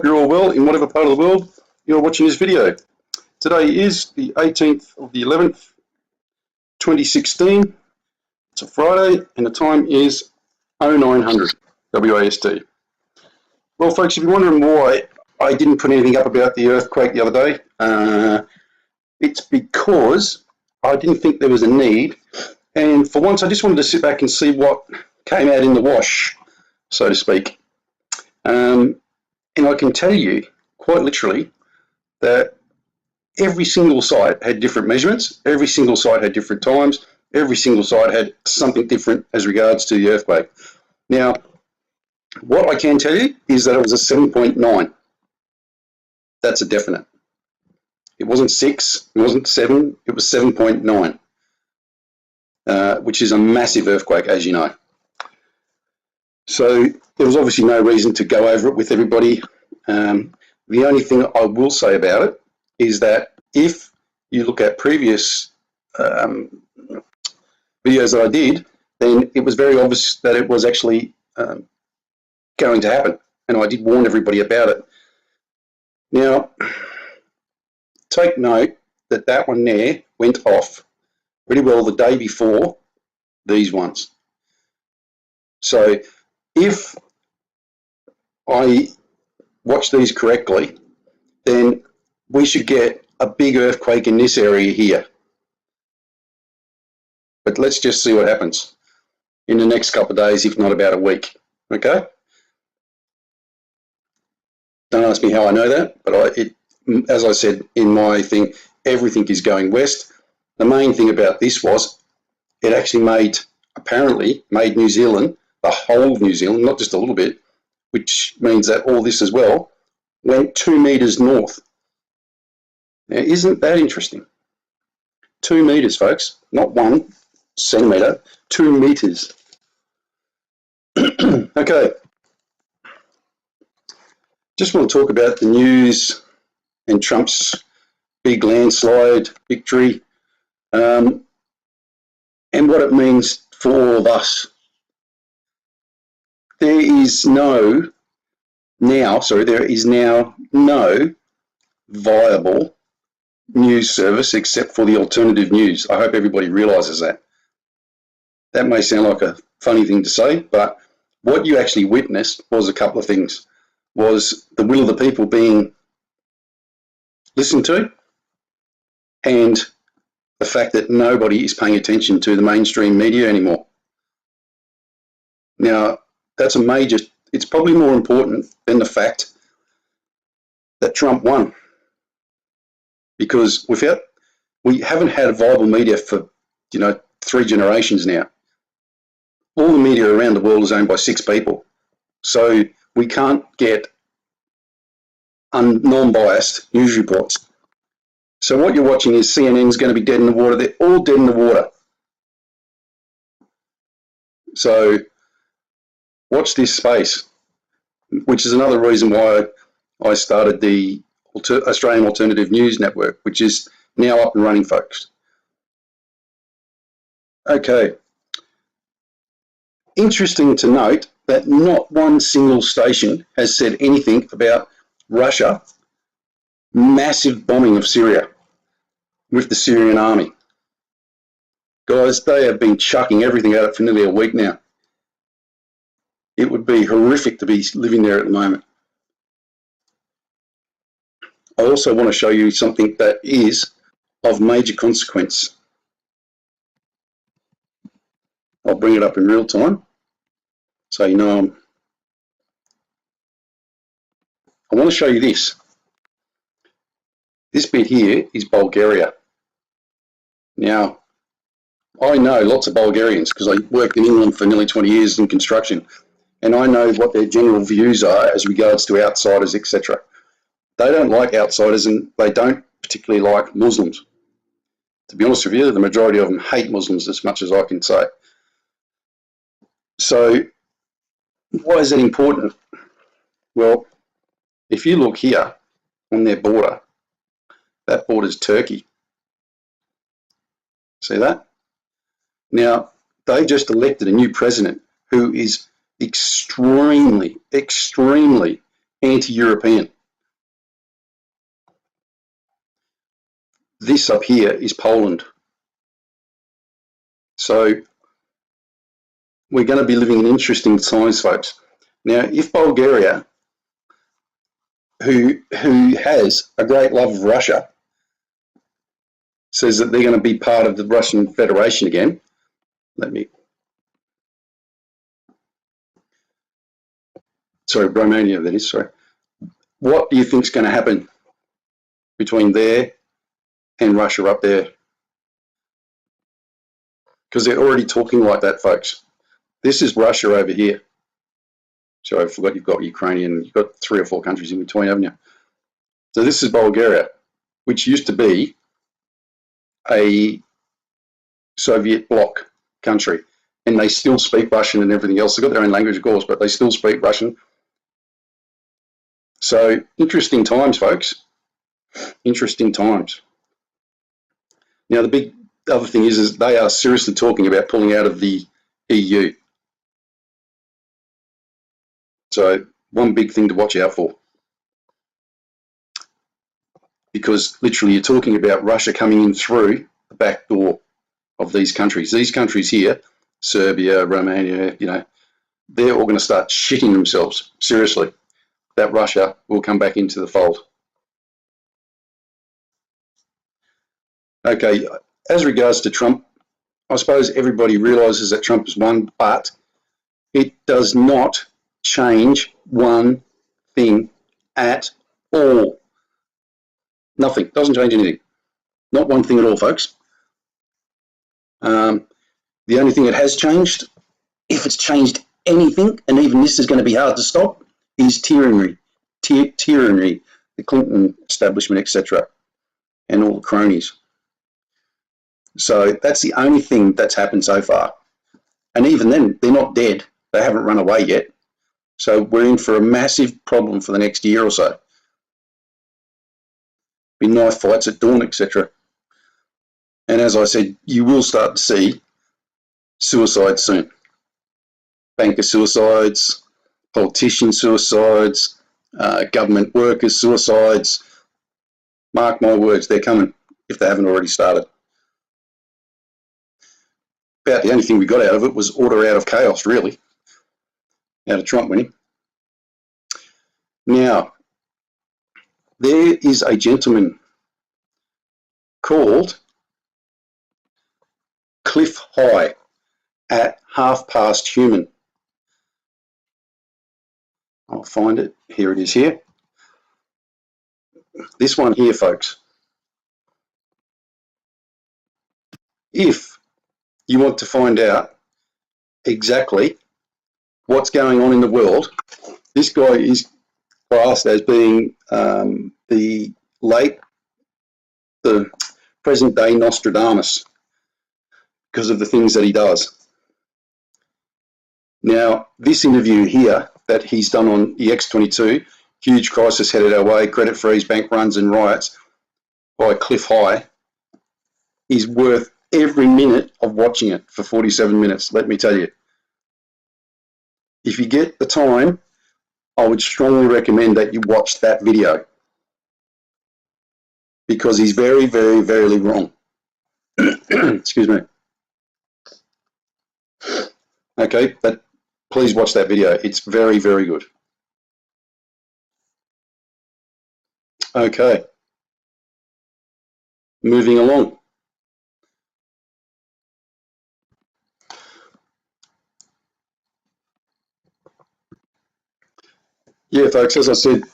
You're all well in whatever part of the world you're watching this video. Today is the 18th of the 11th, 2016. It's a Friday and the time is 0900 WAST. Well, folks, if you're wondering why I didn't put anything up about the earthquake the other day, it's because I didn't think there was a need. And for once, I just wanted to sit back and see what came out in the wash, so to speak. And I can tell you, quite literally, that every single site had different measurements, every single site had different times, every single site had something different as regards to the earthquake. Now, what I can tell you is that it was a 7.9. That's a definite. It wasn't 6, it wasn't 7, it was 7.9, which is a massive earthquake, as you know. So there was obviously no reason to go over it with everybody. The only thing I will say about it is that if you look at previous videos that I did, then it was very obvious that it was actually going to happen, and I did warn everybody about it. Now, take note that that one there went off pretty well the day before these ones. So if I watch these correctly, then we should get a big earthquake in this area here. But let's just see what happens in the next couple of days, if not about a week. Okay? Don't ask me how I know that, but as I said in my thing, everything is going west. The main thing about this was it actually apparently made New Zealand, the whole of New Zealand, not just a little bit, which means that all this as well went 2 meters north. Now, isn't that interesting? 2 meters, folks, not 1 centimeter, 2 meters. Okay. Just want to talk about the news and Trump's big landslide victory, and what it means for all of us. There is now no viable news service except for the alternative news. I hope everybody realises that. That may sound like a funny thing to say, but what you actually witnessed was a couple of things. Was the will of the people being listened to, and the fact that nobody is paying attention to the mainstream media anymore. Now, that's a major, it's probably more important than the fact that Trump won, because we haven't had a viable media for 3 generations now. All the media around the world is owned by 6 people, so we can't get non-biased news reports. So what you're watching is CNN's going to be dead in the water. They're all dead in the water. So watch this space, which is another reason why I started the Australian Alternative News Network, which is now up and running, folks. Okay. Interesting to note that not one single station has said anything about Russia massive bombing of Syria with the Syrian army. Guys, they have been chucking everything at it for nearly a week now. It would be horrific to be living there at the moment. I also want to show you something that is of major consequence. I'll bring it up in real time so you know I want to show you this. This bit here is Bulgaria. Now, I know lots of Bulgarians because I worked in England for nearly 20 years in construction, and I know what their general views are as regards to outsiders, etc. They don't like outsiders, and they don't particularly like Muslims. To be honest with you, the majority of them hate Muslims as much as I can say. So why is that important? Well, if you look here on their border, that border is Turkey. See that? Now, they just elected a new president who is extremely, extremely anti-European. This up here is Poland. So we're going to be living in interesting times, folks. Now, if Bulgaria, who has a great love of Russia, says that they're going to be part of the Russian Federation again, Romania that is, sorry. What do you think is going to happen between there and Russia up there? Because they're already talking like that, folks. This is Russia over here. So I forgot you've got Ukrainian, you've got 3 or 4 countries in between, haven't you? So this is Bulgaria, which used to be a Soviet bloc country, and they still speak Russian and everything else. They've got their own language, of course, but they still speak Russian. So interesting times, folks. Interesting times. Now, the big other thing is they are seriously talking about pulling out of the EU. So one big thing to watch out for, because literally you're talking about Russia coming in through the back door of these countries. These countries here, Serbia, Romania, you know, they're all going to start shitting themselves, seriously, that Russia will come back into the fold. Okay, as regards to Trump, I suppose everybody realises that Trump has won, but it does not change one thing at all. Nothing. Doesn't change anything. Not one thing at all, folks. The only thing that has changed, if it's changed anything, and even this is going to be hard to stop, is tyranny. Tyranny, the Clinton establishment, etc., and all the cronies. So that's the only thing that's happened so far. And even then, they're not dead. They haven't run away yet. So we're in for a massive problem for the next year or so. Be knife fights at dawn, etc. And as I said, you will start to see suicides soon. Banker suicides, politician suicides, government workers suicides. Mark my words, they're coming if they haven't already started. About the only thing we got out of it was order out of chaos, really, out of Trump winning. Now, there is a gentleman called Cliff High at Half Past Human. I'll find it. Here it is here. This one here, folks. If you want to find out exactly what's going on in the world, this guy is classed as being the present day Nostradamus because of the things that he does. Now, this interview here that he's done on the X22, Huge Crisis Headed Our Way, Credit Freeze, Bank Runs and Riots by Cliff High, is worth every minute of watching it for 47 minutes, let me tell you. If you get the time, I would strongly recommend that you watch that video because he's very, very, very wrong. Excuse me. Okay, but please watch that video. It's very, very good. Okay. Moving along. Yeah, folks, as I said,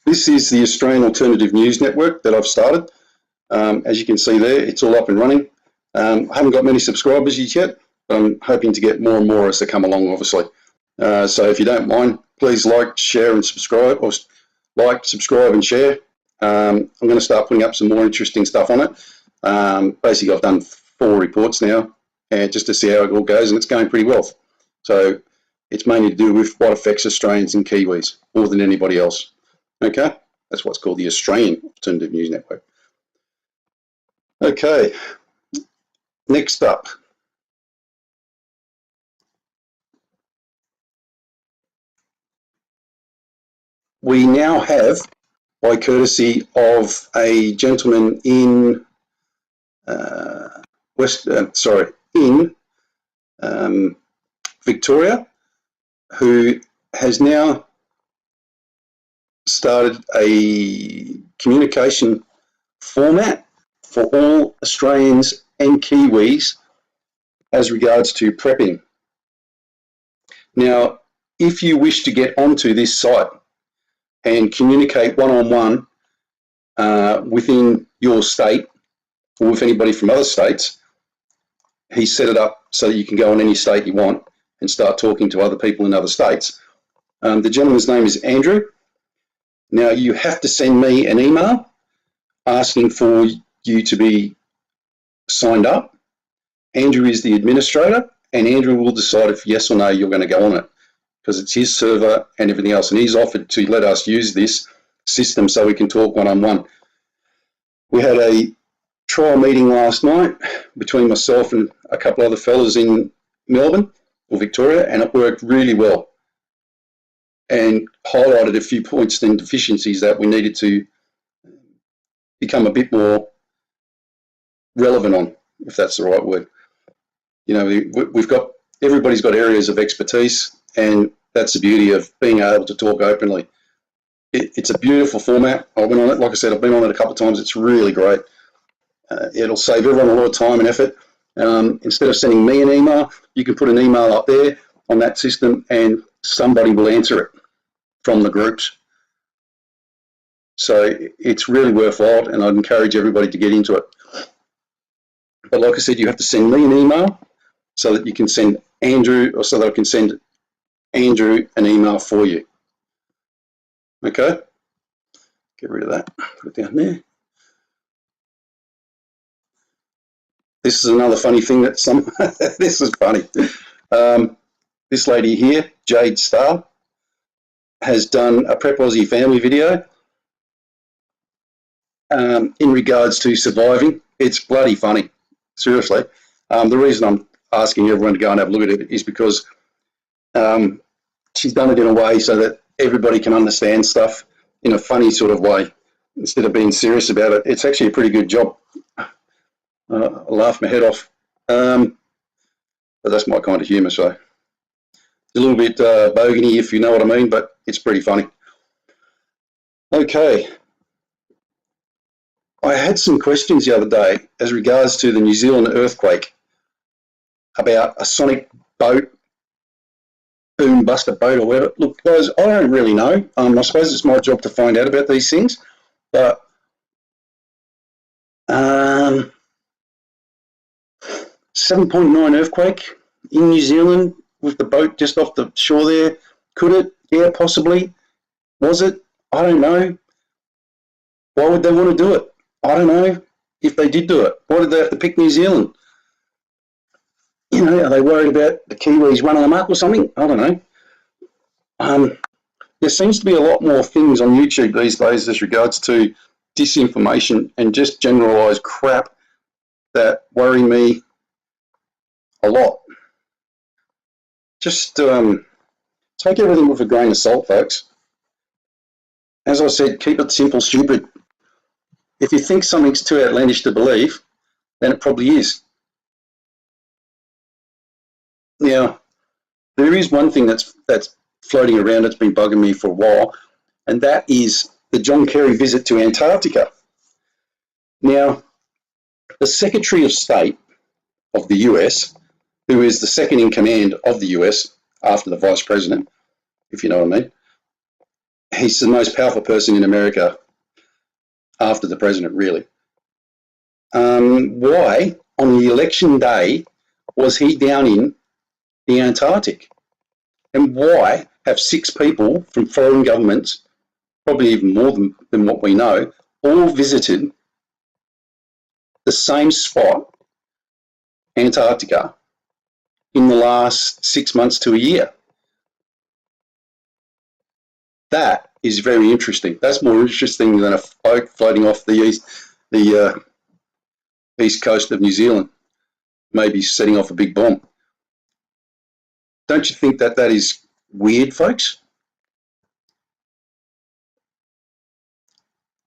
this is the Australian Alternative News Network that I've started. As you can see there, it's all up and running. I haven't got many subscribers yet, but I'm hoping to get more and more as they come along, obviously. So if you don't mind, please like, share and subscribe, or like, subscribe and share. I'm going to start putting up some more interesting stuff on it. Basically, I've done 4 reports now, just to see how it all goes, and it's going pretty well. So it's mainly to do with what affects Australians and Kiwis more than anybody else. Okay, that's what's called the Australian Alternative News Network. Okay, next up. we now have, by courtesy of a gentleman in in Victoria, who has now started a communication format for all Australians and Kiwis as regards to prepping. Now, if you wish to get onto this site and communicate one-on-one within your state or with anybody from other states, he's set it up so that you can go on any state you want and start talking to other people in other states. The gentleman's name is Andrew. Now, you have to send me an email asking for you to be signed up. Andrew is the administrator, and Andrew will decide if yes or no you're going to go on it, because it's his server and everything else, and he's offered to let us use this system so we can talk one-on-one. We had a trial meeting last night between myself and a couple other fellas in Melbourne or Victoria, and it worked really well and highlighted a few points and deficiencies that we needed to become a bit more relevant on, if that's the right word. You know, we've got, everybody's got areas of expertise, and that's the beauty of being able to talk openly. It's a beautiful format. I've been on it, like I said, I've been on it a couple of times. It's really great. It'll save everyone a lot of time and effort. Instead of sending me an email, you can put an email up there on that system and somebody will answer it from the groups. So it's really worthwhile, and I'd encourage everybody to get into it. But like I said, you have to send me an email so that you can send Andrew, or so that I can send Andrew an email for you. Okay? Get rid of that. Put it down there. This is another funny thing that this is funny. This lady here, Jade Starr, has done a Prep Aussie family video in regards to surviving. It's bloody funny, seriously. The reason I'm asking everyone to go and have a look at it is because she's done it in a way so that everybody can understand stuff in a funny sort of way instead of being serious about it. It's actually a pretty good job. I laughed my head off, but that's my kind of humour, so it's a little bit bogany, if you know what I mean, but it's pretty funny. Okay, I had some questions the other day as regards to the New Zealand earthquake about a sonic boat, boom buster boat or whatever. Look, guys, I don't really know. I suppose it's my job to find out about these things, but 7.9 earthquake in New Zealand with the boat just off the shore there. Could it? Yeah, possibly. Was it? I don't know. Why would they want to do it? I don't know. If they did do it, why did they have to pick New Zealand? You know, are they worried about the Kiwis running them up or something? I don't know. There seems to be a lot more things on YouTube these days as regards to disinformation and just generalised crap that worry me a lot. Just take everything with a grain of salt, folks. As I said, keep it simple, stupid. If you think something's too outlandish to believe, then it probably is. Now, there is one thing that's floating around that's been bugging me for a while, and that is the John Kerry visit to Antarctica. Now, the Secretary of State of the US, who is the second in command of the US after the Vice President, if you know what I mean, he's the most powerful person in America after the President, really. Why, on the election day, was he down in the Antarctic? And why have 6 people from foreign governments, probably even more than what we know, all visited the same spot, Antarctica, in the last 6 months to a year? That is very interesting. That's more interesting than a boat floating off the east coast of New Zealand, maybe setting off a big bomb. Don't you think that is weird, folks?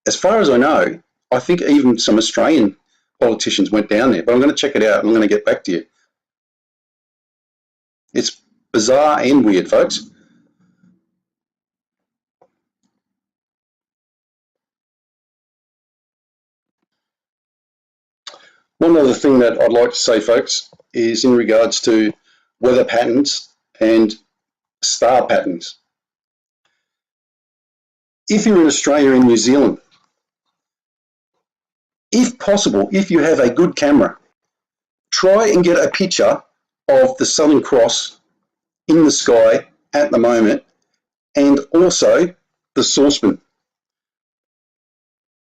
as far as I know, I think even some Australian politicians went down there, but I'm going to check it out and I'm going to get back to you. It's bizarre and weird, folks. One other thing that I'd like to say, folks, is in regards to weather patterns and star patterns. If you're in Australia and New Zealand, if possible, if you have a good camera, try and get a picture of the Southern Cross in the sky at the moment, and also the saucepan.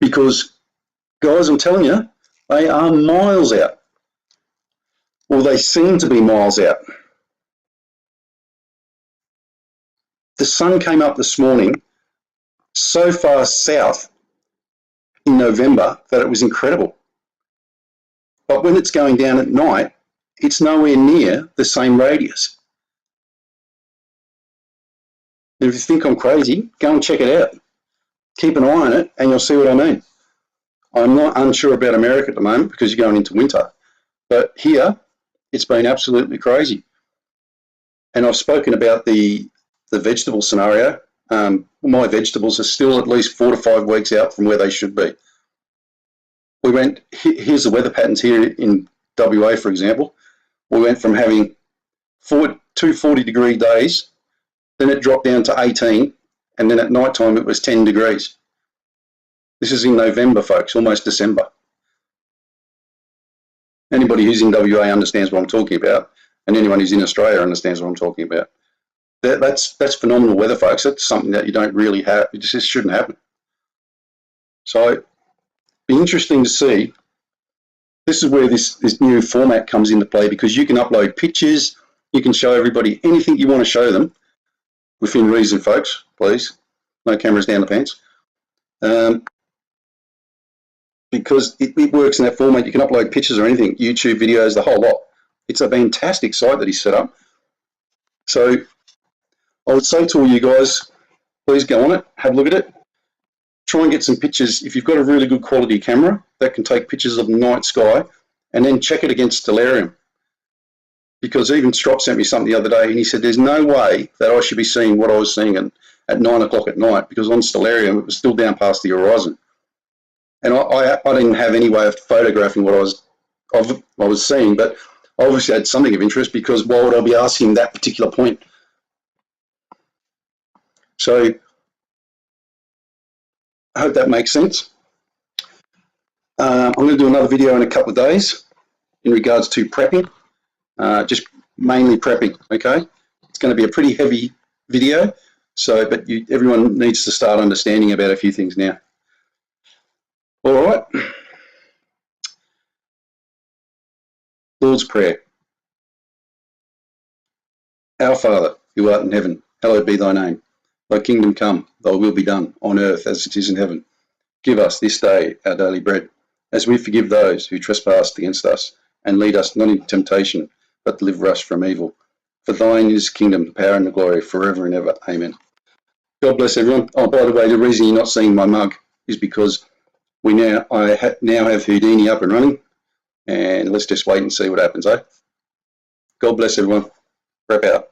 Because, guys, I'm telling you, they are miles out. Well, they seem to be miles out. The sun came up this morning so far south in November that it was incredible. But when it's going down at night, it's nowhere near the same radius. And if you think I'm crazy, go and check it out. Keep an eye on it and you'll see what I mean. I'm not unsure about America at the moment because you're going into winter. But here, it's been absolutely crazy. And I've spoken about the vegetable scenario. My vegetables are still at least 4 to 5 weeks out from where they should be. We went, here's the weather patterns here in WA, for example. We went from having 2 40-degree days, then it dropped down to 18, and then at night time it was 10 degrees. This is in November, folks, almost December. Anybody who's in WA understands what I'm talking about, and anyone who's in Australia understands what I'm talking about. That's phenomenal weather, folks. That's something that you don't really have. It just shouldn't happen. So it'd be interesting to see. This is where this new format comes into play, because you can upload pictures, you can show everybody anything you want to show them, within reason, folks, please. No cameras down the pants. Because it works in that format. You can upload pictures or anything, YouTube videos, the whole lot. It's a fantastic site that he's set up. So I would say to all you guys, please go on it, have a look at it. Try and get some pictures. If you've got a really good quality camera that can take pictures of the night sky, and then check it against Stellarium. Because even Strop sent me something the other day, and he said there's no way that I should be seeing what I was seeing at 9 o'clock at night, because on Stellarium it was still down past the horizon. And I didn't have any way of photographing what I was seeing, but I obviously had something of interest, because why would I be asking that particular point? So I hope that makes sense. I'm going to do another video in a couple of days in regards to prepping, just mainly prepping, okay? It's going to be a pretty heavy video, but everyone needs to start understanding about a few things now. All right. Lord's Prayer. Our Father, who art in heaven, hallowed be thy name. Thy kingdom come, thy will be done, on earth as it is in heaven. Give us this day our daily bread, as we forgive those who trespass against us. And lead us not into temptation, but deliver us from evil. For thine is the kingdom, the power, and the glory, forever and ever. Amen. God bless everyone. Oh, by the way, the reason you're not seeing my mug is because I now have Houdini up and running, and let's just wait and see what happens, eh? God bless everyone. Prep out.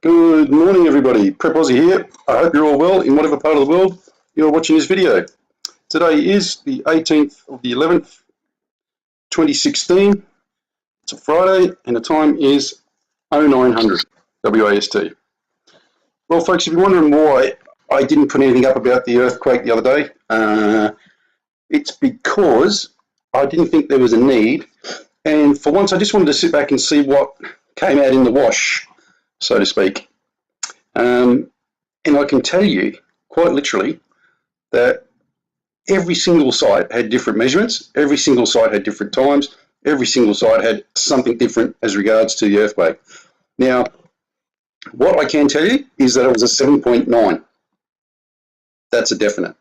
Good morning, everybody. Prep Aussie here. I hope you're all well in whatever part of the world you're watching this video. Today is the 18th of the 11th, 2016. It's a Friday, and the time is 0900 WAST. Well, folks, if you're wondering why I didn't put anything up about the earthquake the other day, it's because I didn't think there was a need. And for once, I just wanted to sit back and see what came out in the wash, so to speak. And I can tell you, quite literally, that every single site had different measurements, every single site had different times, every single site had something different as regards to the earthquake. Now, what I can tell you is that it was a 7.9. That's a definite.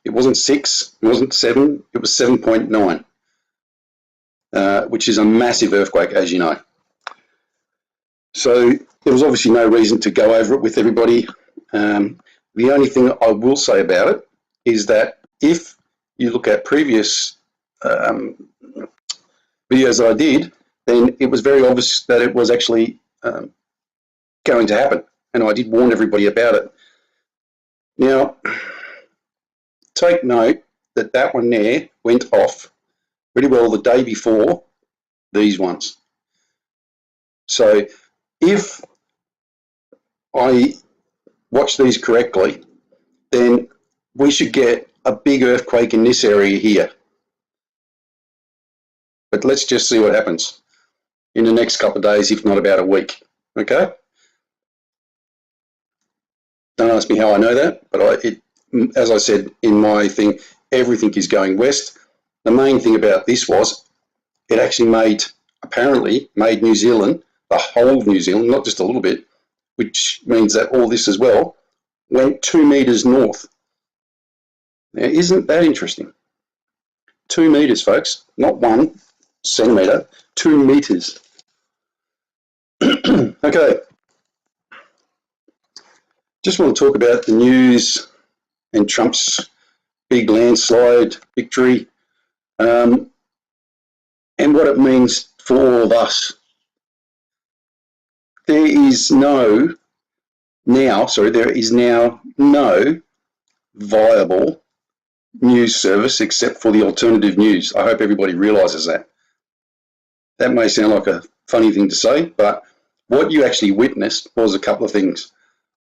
It wasn't 6, it wasn't 7, it was 7.9, which is a massive earthquake, as you know. So there was obviously no reason to go over it with everybody. The only thing I will say about it is that if you look at previous videos that I did, then it was very obvious that it was actually going to happen, and I did warn everybody about it. Now, take note that that one there went off pretty well the day before these ones. So if I watch these correctly, then we should get a big earthquake in this area here. But let's just see what happens in the next couple of days, if not about a week. Okay? Don't ask me how I know that, but as I said in my thing, everything is going west. The main thing about this was it actually apparently made New Zealand, the whole of New Zealand, not just a little bit, which means that all this as well went 2 meters north. Now, isn't that interesting? 2 meters, folks, not 1 centimeter, 2 meters. Okay. Just want to talk about the news and Trump's big landslide victory, and what it means for all of us. There is now no viable news service except for the alternative news. I hope everybody realises that. That may sound like a funny thing to say, but what you actually witnessed was a couple of things.